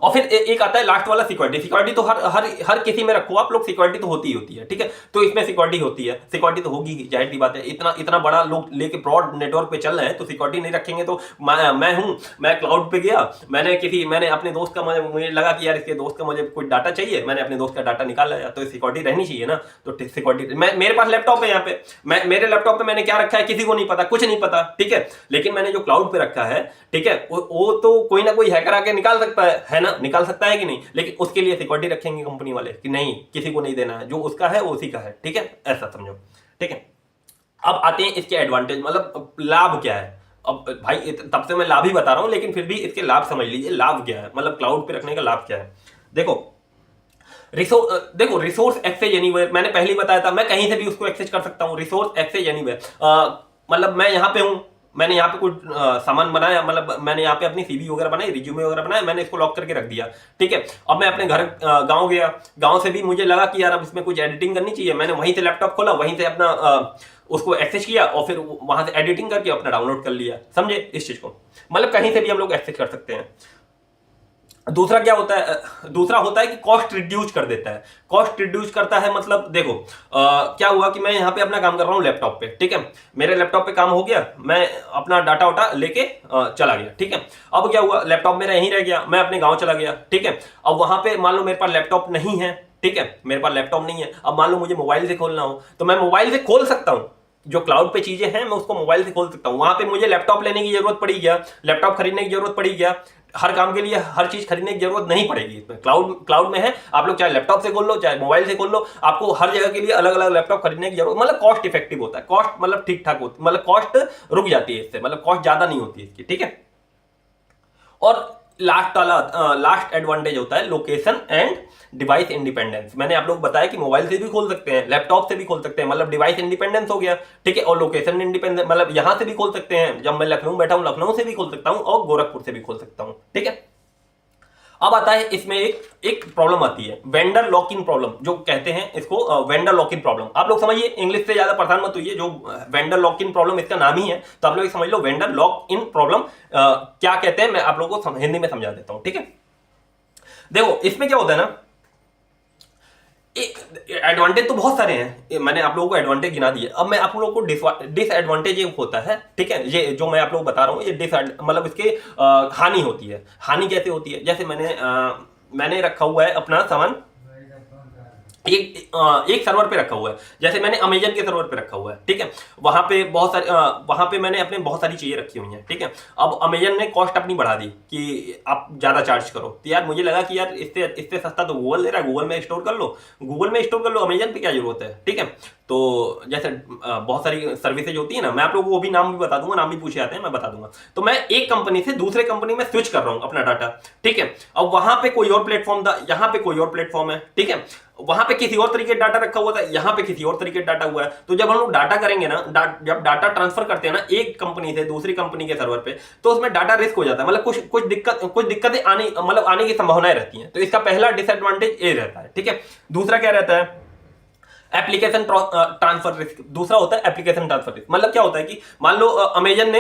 और फिर एक आता है लास्ट वाला सिक्योरिटी तो हर किसी में रखो आप लोग, सिक्योरिटी तो होती है, ठीक है, तो इसमें सिक्योरिटी होती है, सिक्योरिटी तो होगी, जाहिर सी बात है, इतना बड़ा लोग लेके ब्रॉड नेटवर्क पे चल रहे हैं तो सिक्योरिटी नहीं रखेंगे। तो मैं क्लाउड पे गया, मैंने अपने दोस्त का, मुझे लगा कि यार इसके दोस्त का मुझे कोई डाटा चाहिए, मैंने अपने दोस्त का डाटा निकाल लिया, तो सिक्योरिटी रहनी चाहिए ना, तो सिक्योरिटी मेरे पास लैपटॉप है, यहाँ पे मेरे लैपटॉप पे मैंने क्या रखा है किसी को नहीं पता, कुछ नहीं पता, ठीक है, लेकिन मैंने जो क्लाउड पे रखा है, ठीक है, वो तो कोई ना कोई हैकर आके निकाल सकता है ना, निकाल सकता है कि नहीं, लेकिन उसके लिए सिक्योरिटी रखेंगे कंपनी वाले कि नहीं किसी को नहीं देना है, जो उसका है वो उसी का है, ठीक है, ऐसा समझो, ठीक है। अब आते हैं इसके एडवांटेज, मतलब लाभ क्या है। अब भाई तब से मैं लाभ ही बता रहा हूं, लेकिन फिर भी इसके लाभ समझ लीजिए, लाभ क्या है, मतलब क्लाउड पे रखने का लाभ क्या है। देखो रिसोर्स एक्सेस एनीवेयर, मैंने पहले ही बताया था, मैं कहीं से भी उसको एक्सेस कर सकता हूं, रिसोर्स एक्सेस एनीवेयर, मतलब मैं यहां पे हूं, मैंने यहाँ पे कुछ सामान बनाया, मतलब मैंने यहाँ पे अपनी सीवी वगैरह बनाई, रिज्यूमे वगैरह बनाया, मैंने इसको लॉक करके रख दिया, ठीक है। अब मैं अपने घर गाँव गया, गाँव से भी मुझे लगा कि यार अब इसमें कुछ एडिटिंग करनी चाहिए, मैंने वहीं से लैपटॉप खोला, वहीं से अपना उसको एक्सेस किया और फिर वहां से एडिटिंग करके अपना डाउनलोड कर लिया, समझे इस चीज को। मतलब कहीं से भी हम लोग एक्सेस कर सकते हैं। दूसरा क्या होता है, दूसरा होता है कि कॉस्ट रिड्यूस कर देता है। कॉस्ट रिड्यूस करता है मतलब देखो क्या हुआ कि मैं यहाँ पे अपना काम कर रहा हूँ लैपटॉप पे, ठीक है, मेरे लैपटॉप पे काम हो गया, मैं अपना डाटा वाटा लेके चला गया, ठीक है। अब क्या हुआ, लैपटॉप मेरा यहीं रह गया, मैं अपने गाँव चला गया, ठीक है। अब वहां पे मान लो मेरे पास लैपटॉप नहीं है, ठीक है, मेरे पास लैपटॉप नहीं है, अब मान लो मुझे मोबाइल से खोलना हो तो मैं मोबाइल से खोल सकता हूँ, जो क्लाउड पे चीजें हैं मैं उसको मोबाइल से खोल सकता हूं। वहां पे मुझे लैपटॉप लेने की जरूरत पड़ी क्या, लैपटॉप खरीदने की जरूरत पड़ी क्या, हर काम के लिए हर चीज खरीदने की जरूरत नहीं पड़ेगी। इसमें क्लाउड में है, आप लोग चाहे लैपटॉप से खोल लो चाहे मोबाइल से खोल लो, आपको हर जगह के लिए अलग अलग लैपटॉप खरीदने की जरूरत, मतलब कॉस्ट इफेक्टिव होता है, कॉस्ट मतलब ठीक ठाक होती, मतलब कॉस्ट रुक जाती है इससे, मतलब कॉस्ट ज्यादा नहीं होती इसकी, ठीक है। और लास्ट एडवांटेज होता है लोकेशन एंड डिवाइस इंडिपेंडेंस। मैंने आप लोग बताया कि मोबाइल से भी खोल सकते हैं, लैपटॉप से भी खोल सकते हैं, मतलब डिवाइस इंडिपेंडेंस हो गया, ठीक है। और लोकेशन इंडिपेंडेंस मतलब यहां से भी खोल सकते हैं, जब मैं लखनऊ बैठा हूं लखनऊ से भी खोल सकता हूं और गोरखपुर से भी खोल सकता हूं, ठीक है। अब आता है इसमें एक प्रॉब्लम आती है, वेंडर लॉक इन प्रॉब्लम, जो कहते हैं इसको वेंडर लॉक इन प्रॉब्लम। आप लोग समझिए, इंग्लिश से ज्यादा परेशान मत होइए, जो वेंडर लॉक इन प्रॉब्लम इसका नाम ही है, तो आप लोग समझ लो वेंडर लॉक इन प्रॉब्लम क्या कहते हैं, मैं आप लोगों को हिंदी में समझा देता हूं, ठीक है। देखो इसमें क्या होता है ना, एडवांटेज तो बहुत सारे हैं, मैंने आप लोगों को एडवांटेज गिना दिए, अब मैं आप लोगों को डिसएडवांटेज एक होता है, ठीक है, ये जो मैं आप लोगों को बता रहा हूँ ये मतलब इसके हानि होती है। हानि कैसे होती है, जैसे मैंने रखा हुआ है अपना सामान एक सर्वर पे रखा हुआ है, जैसे मैंने अमेजन के सर्वर पे रखा हुआ है, ठीक है। वहां पे मैंने अपने बहुत सारी चीजें रखी हुई हैं, ठीक है। अब अमेजन ने कॉस्ट अपनी बढ़ा दी कि आप ज्यादा चार्ज करो, तो यार मुझे लगा कि यार इससे सस्ता तो गूगल दे रहा है, गूगल में स्टोर कर लो, अमेजन पे क्या जरूरत है, ठीक है। तो जैसे बहुत सारी सर्विसेज होती है ना, मैं आप लोगों को वो भी नाम भी बता दूंगा, नाम भी पूछे जाते हैं, मैं बता दूंगा। तो मैं एक कंपनी से दूसरे कंपनी में स्विच कर रहा हूं अपना डाटा, ठीक है। अब वहां पे कोई और प्लेटफॉर्म था, यहाँ पे कोई और प्लेटफॉर्म है, ठीक है। वहां पे किसी और तरीके डाटा रखा हुआ था, यहाँ पे किसी और तरीके डाटा हुआ है। तो जब हम लोग डाटा करेंगे ना, जब डाटा ट्रांसफर करते हैं ना एक कंपनी से दूसरी कंपनी के सर्वर पे, तो उसमें डाटा रिस्क हो जाता है, मतलब कुछ दिक्कतें आने की संभावनाएं रहती हैं। तो इसका पहला डिसएडवांटेज ये रहता है, ठीक है। दूसरा क्या रहता है, एप्लीकेशन ट्रांसफर रिस्क। दूसरा होता है एप्लीकेशन ट्रांसफर रिस्क, मतलब क्या होता है कि मान लो अमेजन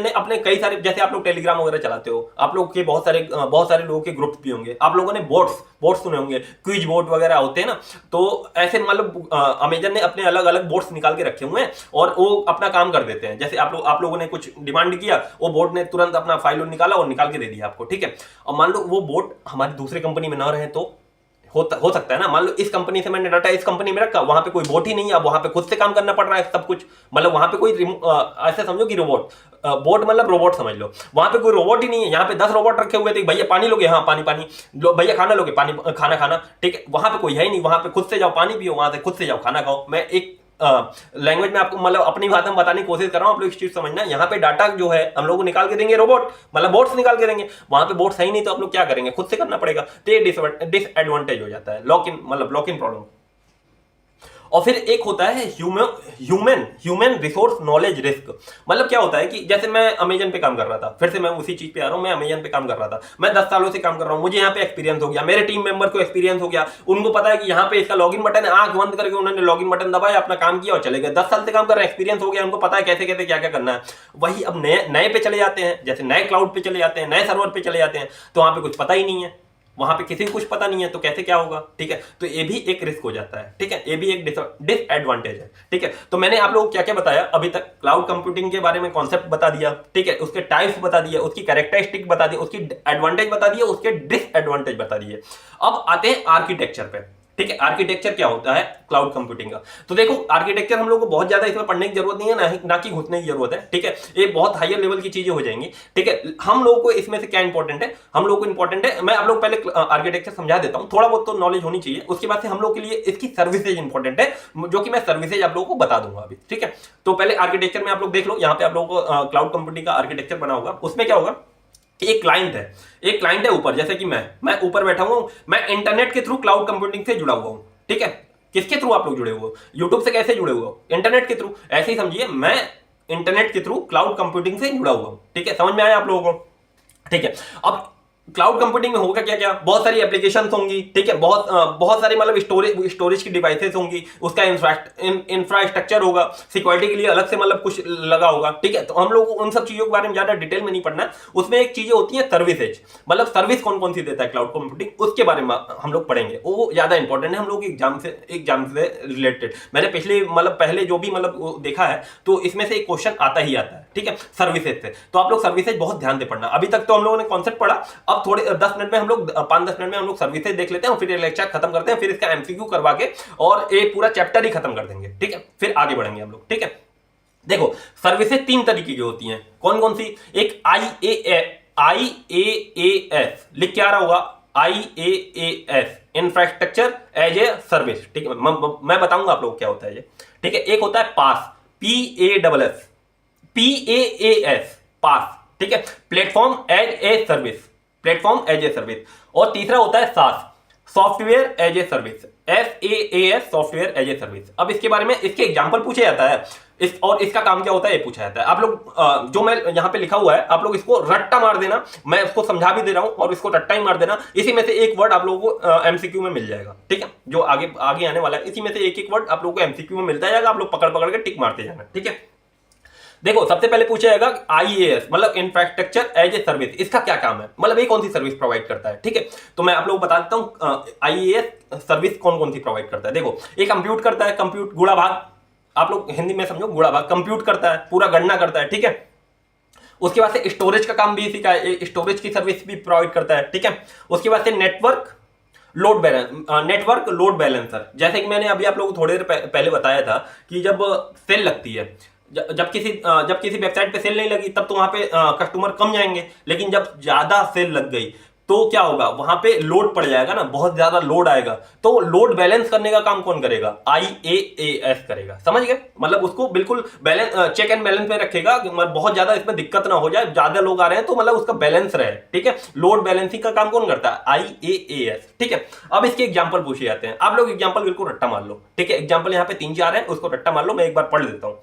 ने अपने कई सारे, जैसे आप लोग टेलीग्राम वगैरह चलाते हो, आप लोग के बहुत सारे लोगों के ग्रुप्स भी होंगे, आप लोगों ने बोट्स सुने होंगे, क्विज बोट वगैरह होते हैं ना। तो ऐसे मतलब अमेजन ने अपने अलग अलग बोट्स निकाल के रखे हुए हैं और वो अपना काम कर देते हैं। जैसे आप लोगों ने कुछ डिमांड किया, वो बोट ने तुरंत अपना फाइल निकाला और निकाल के दे दिया आपको, ठीक है। और मान लो वो बोट हमारी दूसरी कंपनी में ना रहे तो हो सकता है ना, मान लो इस कंपनी से मैंने डाटा इस कंपनी में रखा, वहां पे कोई बोट ही नहीं है, अब वहां पे खुद से काम करना पड़ रहा है सब कुछ, मतलब वहां पे कोई ऐसे समझो कि रोबोट, बोट मतलब रोबोट समझ लो, वहां पे कोई रोबोट ही नहीं है। यहाँ पे 10 रोबोट रखे हुए थे, भैया पानी लोगे, हाँ पानी लो, भैया खाना लोगे, पानी खाना, ठीक है। वहां पे कोई है ही नहीं, वहां पे खुद से जाओ पानी पियो, वहां से खुद से जाओ खाना खाओ। मैं एक लैंग्वेज में आपको मतलब अपनी भाषा में बताने की कोशिश कर रहा हूं, आप लोग इस चीज समझना। यहाँ पे डाटा जो है हम लोग को निकाल के देंगे रोबोट, मतलब बोट्स निकाल के देंगे, वहां पे बोट्स है ही नहीं, तो आप लोग क्या करेंगे, खुद से करना पड़ेगा। तो ये डिसएडवांटेज हो जाता है लॉक इन प्रॉब्लम। और फिर एक होता है ह्यूमन रिसोर्स नॉलेज रिस्क। मतलब क्या होता है कि जैसे मैं अमेजन पे काम कर रहा था, फिर से मैं उसी चीज पे आ रहा हूं, मैं अमेजन पे काम कर रहा था, मैं 10 सालों से काम कर रहा हूं, मुझे यहाँ पे एक्सपीरियंस हो गया, मेरे टीम मेंबर को एक्सपीरियंस हो गया, उनको पता है कि यहाँ पे इसका लॉगिन बटन है, आंख बंद करके उन्होंने लॉगिन बटन दबाया, अपना काम किया और चले गए। 10 साल से काम कर रहे हैं, एक्सपीरियंस हो गया, उनको पता है कैसे कैसे क्या क्या करना है। वही अब नए पे चले जाते हैं, जैसे नए क्लाउड पे चले जाते हैं, नए सर्वर पे चले जाते हैं, तो वहां पे कुछ पता ही नहीं है, वहां पे किसी को कुछ पता नहीं है, तो कैसे क्या होगा, ठीक है। तो ये भी एक रिस्क हो जाता है, ठीक है, ये भी एक डिसएडवांटेज है, ठीक है। तो मैंने आप लोगों को क्या क्या बताया अभी तक, क्लाउड कंप्यूटिंग के बारे में कॉन्सेप्ट बता दिया, ठीक है, उसके टाइप्स बता दिए, उसकी कैरेक्टरिस्टिक बता दी, उसकी एडवांटेज बता दिए, उसके डिसएडवांटेज बता दिए। अब आते हैं आर्किटेक्चर पे, ठीक है। आर्किटेक्चर क्या होता है क्लाउड कंप्यूटिंग का, तो देखो आर्किटेक्चर हम लोग को बहुत ज्यादा इसमें पढ़ने की जरूरत नहीं है, ना कि घुसने की जरूरत है, ठीक है। ये बहुत हायर लेवल की चीजें हो जाएंगी, ठीक है। हम लोगों को इसमें से क्या इंपॉर्टेंट है, हम लोग को इंपॉर्टेंट है, मैं आप लोग पहले आर्किटेक्चर समझा देता हूं, थोड़ा बहुत तो नॉलेज होनी चाहिए। उसके बाद से हम लोग के लिए इसकी सर्विसेज इंपॉर्टेंट है, जो कि मैं सर्विसेज आप लोगों को बता दूंगा अभी, ठीक है। तो पहले आर्किटेक्चर में आप लोग देख लो, यहाँ पे आप लोगों को क्लाउड कंप्यूटिंग का आर्किटेक्चर बना होगा। उसमें क्या होगा, एक क्लाइंट है ऊपर, जैसे कि मैं ऊपर बैठा हुआ हूं, मैं इंटरनेट के थ्रू क्लाउड कंप्यूटिंग से जुड़ा हुआ हूं, ठीक है। किसके थ्रू आप लोग जुड़े हुए हो, यूट्यूब से कैसे जुड़े हुए हो, इंटरनेट के थ्रू। ऐसे ही समझिए, मैं इंटरनेट के थ्रू क्लाउड कंप्यूटिंग से जुड़ा हुआ हूँ। ठीक है, समझ में आया आप लोगों को? ठीक है, अब क्लाउड कंप्यूटिंग में होगा क्या क्या, बहुत सारी एप्लीकेशंस होंगी। ठीक है, बहुत सारी मतलब स्टोरेज की डिवाइसेस होंगी, उसका इंफ्रास्ट्रक्चर होगा, सिक्योरिटी के लिए अलग से मतलब कुछ लगा होगा। ठीक है, तो हम लोग को उन सब चीजों के बारे में ज्यादा डिटेल में नहीं पढ़ना है। उसमें एक चीजें होती है सर्विसेज, मतलब सर्विस कौन कौन सी देता है क्लाउड कंप्यूटिंग, उसके बारे में हम लोग पढ़ेंगे। वो ज्यादा इंपॉर्टेंट है हम लोग एग्जाम से रिलेटेड। मैंने पिछले मतलब पहले जो भी मतलब देखा है, तो इसमें से एक क्वेश्चन आता ही आता है। ठीक है, सर्विसेज से, तो आप लोग सर्विसेज बहुत ध्यान से पढ़ना। अभी तक तो हम लोगों ने कॉन्सेप्ट पढ़ा, अब थोड़े 10 मिनट में हम लोग 5-10 मिनट में हम लोग सर्विसेज देख लेते हैं, फिर लेक्चर खत्म करते हैं, फिर इसका एमसीक्यू करवा के और एक पूरा चैप्टर ही खत्म कर देंगे। ठीक है, फिर आगे बढ़ेंगे हम लोग। ठीक है, देखो सर्विसेज 3 तरीके की होती हैं। कौन कौन सी? एक IaaS, लिख के आ रहा होगा IaaS, infrastructure as a service. ठीक है, मैं बताऊंगा आप लोग क्या होता है ये। ठीक है, एक होता है पास, PaaS, पास। ठीक है, platform as a service, platform as a service. और तीसरा होता है SaaS, software as a service, SaaS, software as a service. अब इसके बारे में इसके एग्जांपल पूछे जाता है, और इसका काम क्या होता है ये पूछा जाता है। आप लोग जो मैं यहां पे लिखा हुआ है, आप लोग इसको रट्टा मार देना, मैं इसको समझा भी दे रहा हूं और इसको रट्टा ही मार देना। इसी में से एक वर्ड आप लोगों को एमसीक्यू में मिल जाएगा। ठीक है, जो आगे आगे आने वाला है, इसी में से एक एक वर्ड आप लोगों को एमसीक्यू में मिलता जाएगा, आप लोग पकड़ पकड़ के टिक मारते जाना। ठीक है, देखो सबसे पहले पूछा जाएगा IaaS मतलब इंफ्रास्ट्रक्चर एज ए सर्विस, इसका क्या काम है, मतलब ये कौन सी सर्विस प्रोवाइड करता है। ठीक है, तो मैं आप लोगों को बता देता हूं IaaS सर्विस कौन कौन सी प्रोवाइड करता है। देखो, ये कंप्यूट करता है, कंप्यूट गुणा भाग, आप लोग हिंदी में समझो, गुणा भाग कंप्यूट करता है, पूरा गणना करता है। ठीक है, उसके बाद से स्टोरेज का काम भी इसी का है, स्टोरेज की सर्विस भी प्रोवाइड करता है। ठीक है, उसके बाद से नेटवर्क लोड बैलेंसर, जैसे कि मैंने अभी आप लोगों को थोड़ी देर पहले बताया था कि जब सेल लगती है, जब किसी वेबसाइट पे सेल नहीं लगी तब तो वहां पे कस्टमर कम जाएंगे, लेकिन जब ज्यादा सेल लग गई तो क्या होगा, वहां पे लोड पड़ जाएगा ना, बहुत ज्यादा लोड आएगा, तो लोड बैलेंस करने का काम कौन करेगा? IaaS करेगा। समझ गए, मतलब उसको बिल्कुल बैलेंस, चेक एंड बैलेंस में रखेगा, बहुत ज्यादा इसमें दिक्कत ना हो जाए, ज्यादा लोग आ रहे हैं तो मतलब उसका बैलेंस रहे। ठीक है, लोड बैलेंसिंग का काम कौन करता है? IaaS। ठीक है, अब इसके एग्जाम्पल पूछे जाते हैं, आप लोग एग्जाम्पल बिल्कुल रट्टा मार लो। ठीक है, एग्जाम्पल यहाँ पे 3-4 है, उसको रट्टा मार लो, मैं एक बार पढ़ देता हूं।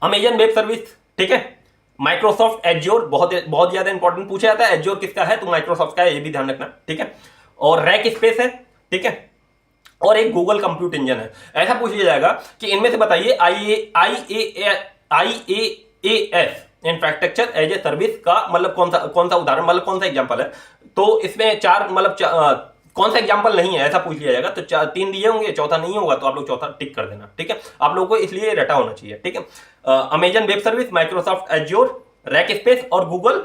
अमेजन वेब सर्विस, ठीक है, माइक्रोसॉफ्ट एज्योर, बहुत ज्यादा इंपॉर्टेंट पूछा जाता है, एज्योर किसका है तो माइक्रोसॉफ्ट का है, ये भी ध्यान रखना। ठीक है, और रैक स्पेस है। ठीक है, और एक गूगल कंप्यूट इंजन है। ऐसा पूछ लिया जाएगा कि इनमें से बताइए IaaS infrastructure as a service का मतलब कौन सा उदाहरण, मतलब कौन सा एग्जांपल है। तो इसमें चार मतलब कौन सा एग्जांपल नहीं है ऐसा पूछ लिया जाएगा, तो 3 दिए होंगे, चौथा नहीं होगा तो आप लोग चौथा टिक कर देना। ठीक है, आप लोगों को इसलिए रटा होना चाहिए। ठीक है, Amazon web service, Microsoft azure, rack space और गूगल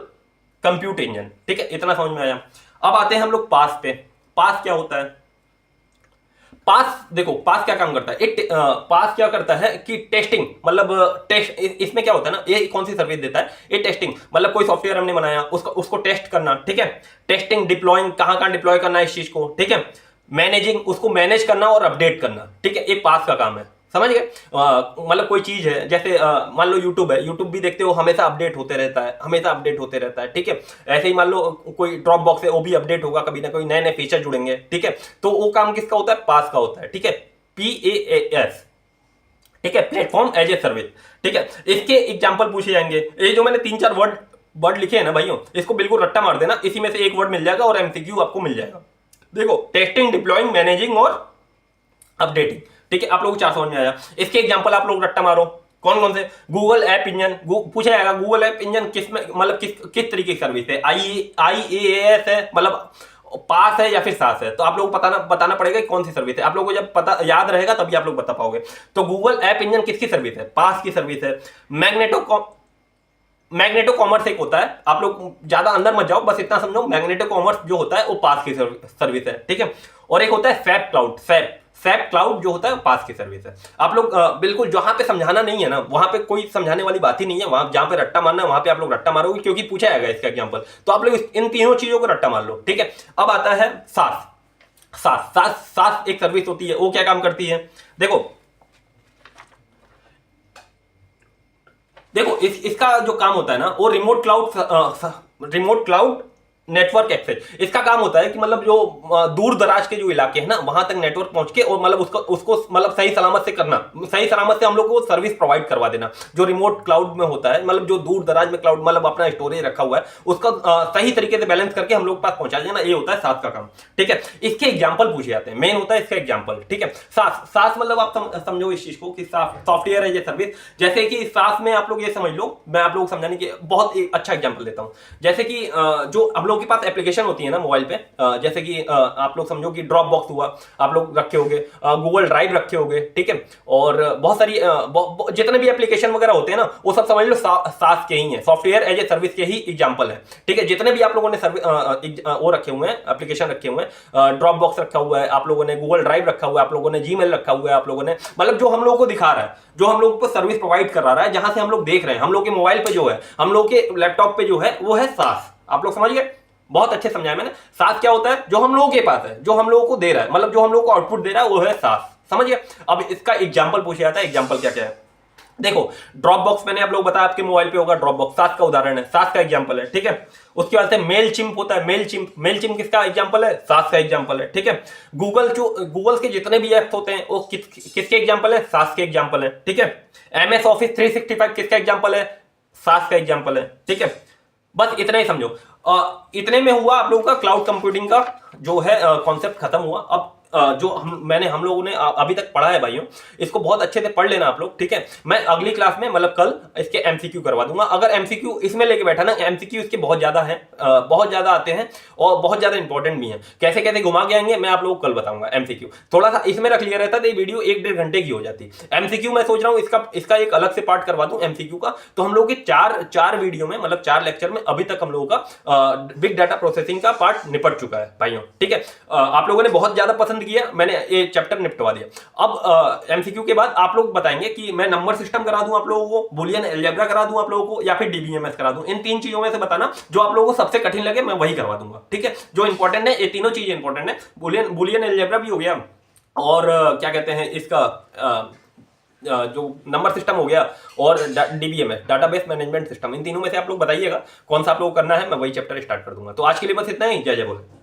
कंप्यूट इंजन। ठीक है, इतना समझ में आया। अब आते हैं हम लोग पास पे। पास क्या होता है? पास, देखो पास क्या काम करता है, पास क्या करता है कि टेस्टिंग, मतलब टेस्ट, इसमें क्या होता है ना, ये कौन सी सर्विस देता है, ये टेस्टिंग, मतलब कोई सॉफ्टवेयर हमने बनाया उसको टेस्ट करना। ठीक है, टेस्टिंग, डिप्लॉइंग, कहां डिप्लॉय करना है इस चीज को। ठीक है, मैनेजिंग, उसको मैनेज करना और अपडेट करना। ठीक है, ये पास का काम है। समझ गए, मतलब कोई चीज है, जैसे मान लो यूट्यूब है, यूट्यूब भी देखते हो, हमेशा अपडेट होते रहता है, हमेशा अपडेट होते रहता है। ठीक है, ऐसे ही मान लो कोई ड्रॉप बॉक्स है, वो भी अपडेट होगा, कभी ना कोई नए नए फीचर जुड़ेंगे। ठीक है, तो वो काम किसका होता है? पास का होता है। ठीक है, PaaS। ठीक है, प्लेटफॉर्म एज ए सर्विस। ठीक है, इसके एग्जाम्पल पूछे जाएंगे। ये जो मैंने 3-4 वर्ड लिखे हैं ना भाइयों, इसको बिल्कुल रट्टा मार देना, इसी में से एक वर्ड मिल जाएगा और एमसीक्यू आपको मिल जाएगा। देखो, टेस्टिंग, डिप्लॉइंग, मैनेजिंग और अपडेटिंग। ठीक है, आप लोग 4 समझ में आया। इसके एग्जांपल आप लोग रट्टा मारो, कौन कौन से? गूगल ऐप इंजन, पूछा जाएगा गूगल ऐप इंजन किस में, मतलब किस तरीके की सर्विस है? IaaS है, मतलब पास है या फिर सास है, तो आप लोगों को बताना पड़ेगा कि कौन सी सर्विस है। आप लोगों को जब पता याद रहेगा तभी आप लोग बता पाओगे। तो गूगल ऐप इंजन किसकी सर्विस है? पास की सर्विस है। मैग्नेटो कॉमर्स एक होता है, आप लोग ज्यादा अंदर मत जाओ, बस इतना समझो, मैग्नेटो कॉमर्स जो होता है वो पास की सर्विस है। ठीक है, और एक होता है सैप क्लाउड, सैप क्लाउड जो होता है पास की सर्विस है। आप लोग बिल्कुल जहां पे समझाना नहीं है ना, वहां पे कोई समझाने वाली बात ही नहीं है, वहां जहां पे रट्टा मारना है वहां पे आप लोग रट्टा मारोगे, क्योंकि पूछा जाएगा इसका एग्जांपल, तो आप लोग इन तीनों चीजों को रट्टा मार लो। ठीक है, अब आता है सास एक सर्विस होती है, वो क्या काम करती है? देखो इसका जो काम होता है ना, वो रिमोट क्लाउड नेटवर्क एक्सेस, इसका काम होता है कि मतलब जो दूर दराज के जो इलाके हैं ना वहां तक नेटवर्क पहुंच के और मतलब उसको मतलब सही सलामत से करना, सही सलामत से हम लोग को सर्विस प्रोवाइड करवा देना। जो रिमोट क्लाउड में होता है, मतलब जो दूर दराज में क्लाउड मतलब अपना स्टोरेज रखा हुआ है उसका सही तरीके से बैलेंस करके हम लोग के पास पहुंचा देना, ये होता है सास का काम। ठीक है, इसके एग्जाम्पल पूछे जाते हैं, मेन होता है इसका एग्जाम्पल। ठीक है, सास सास मतलब आप समझो इस चीज को कि सॉफ्टवेयर है ये सर्विस। जैसे कि सास में आप लोग ये समझ लो, मैं आप लोग को समझाने की बहुत अच्छा एग्जाम्पल देता हूं। जैसे कि जो हम लोग के पास एप्लीकेशन होती है ना मोबाइल पे, जैसे कि आप लोग समझो कि ड्रॉप बॉक्स हुआ, आप लोग रखे होगे, गूगल ड्राइव रखे होगे। ठीक है, और बहुत सारी जितने भी एप्लीकेशन वगैरह होते हैं ना वो सब समझ लो सास के ही है, सॉफ्टवेयर एज ए सर्विस के ही एग्जांपल है। ठीक है, जितने भी आप लोगों ने वो रखे हुए हैं, एप्लीकेशन रखे हुए हैं, ड्रॉप बॉक्स रखा हुआ है, आप लोगों ने गूगल ड्राइव रखा हुआ है, आप लोगों ने जीमेल रखा हुआ है, आप लोगों ने मतलब जो हम लोगों को दिखा रहा है, जो हम लोगों को सर्विस प्रोवाइड कर रहा है, जहां से हम लोग देख रहे हैं, हम लोग के मोबाइल पे जो है, हम लोग के लैपटॉप पे जो है वो है सास। आप लोग समझ गए, बहुत अच्छे समझाया मैंने। सास क्या होता है, जो हम लोगों के पास है, जो हम लोगों को दे रहा है, मतलब जो हम लोगों को आउटपुट दे रहा है वो है सास। समझ गए। अब इसका एग्जांपल पूछा जाता है, एग्जांपल क्या क्या है देखो। ड्रॉप बॉक्स मैंने आप लोग बताया आपके मोबाइल पे होगा, ड्रॉप बॉक्स सास का उदाहरण है, सास का एग्जांपल है। ठीक है, उसके बाद से मेल चिम्प होता है, मेल चिम्प किसका एग्जांपल है, सास का एग्जांपल है। ठीक है, गूगल के जितने भी एप्स होते हैं वो किसके एग्जांपल है, सास के एग्जांपल है। ठीक है, MS ऑफिस 365 किसका एग्जांपल है, सास का एग्जांपल है। ठीक है, बस इतना ही समझो। इतने में हुआ आप लोगों का क्लाउड कंप्यूटिंग का जो है कॉन्सेप्ट खत्म हुआ। अब जो हम लोगों ने अभी तक पढ़ा है भाइयों, इसको बहुत अच्छे से पढ़ लेना आप लोग। ठीक है, मैं अगली क्लास में मतलब कल इसके MCQ करवा दूंगा। अगर MCQ इसमें लेके बैठा ना, MCQ इसके बहुत ज्यादा है, बहुत ज्यादा आते हैं और बहुत ज्यादा इंपॉर्टेंट भी हैं। कैसे कैसे घुमा के आएंगे मैं आप लोगों को कल बताऊंगा। MCQ थोड़ा सा इसमें रख लिया रहता तो वीडियो 1-1.5 घंटे की हो जाती। MCQ मैं सोच रहा हूँ इसका एक अलग से पार्ट करवा दूं MCQ का। तो हम लोग के चार वीडियो में, मतलब 4 लेक्चर में अभी तक हम लोगों का बिग डाटा प्रोसेसिंग का पार्ट निपट चुका है भाइयों। ठीक है, आप लोगों ने बहुत ज्यादा पसंद किया, मैंने ये चैप्टर निपटवा दिया। अब MCQ के बाद आप लोग बताएंगे कि मैं नंबर सिस्टम करा दूं आप लोगों को, बुलियन अलजेब्रा करा दूं आप लोगों को, या फिर DBMS करा दूं। इन 3 चीजों में से बताना जो आप लोगों को सबसे कठिन लगे, मैं वही करवा दूंगा। ठीक है, जो इंपॉर्टेंट है ये तीनों चीजें इंपॉर्टेंट है। बुलियन अलजेब्रा भी हो गया, और क्या कहते हैं इसका जो नंबर सिस्टम हो गया, और DBMS डाटाबेस मैनेजमेंट सिस्टम। इन तीनों में से आप लोग बताइएगा कौन सा आप लोग करना है, मैं वही चैप्टर स्टार्ट कर दूंगा। तो आज के लिए बस इतना ही। जय जय बोले।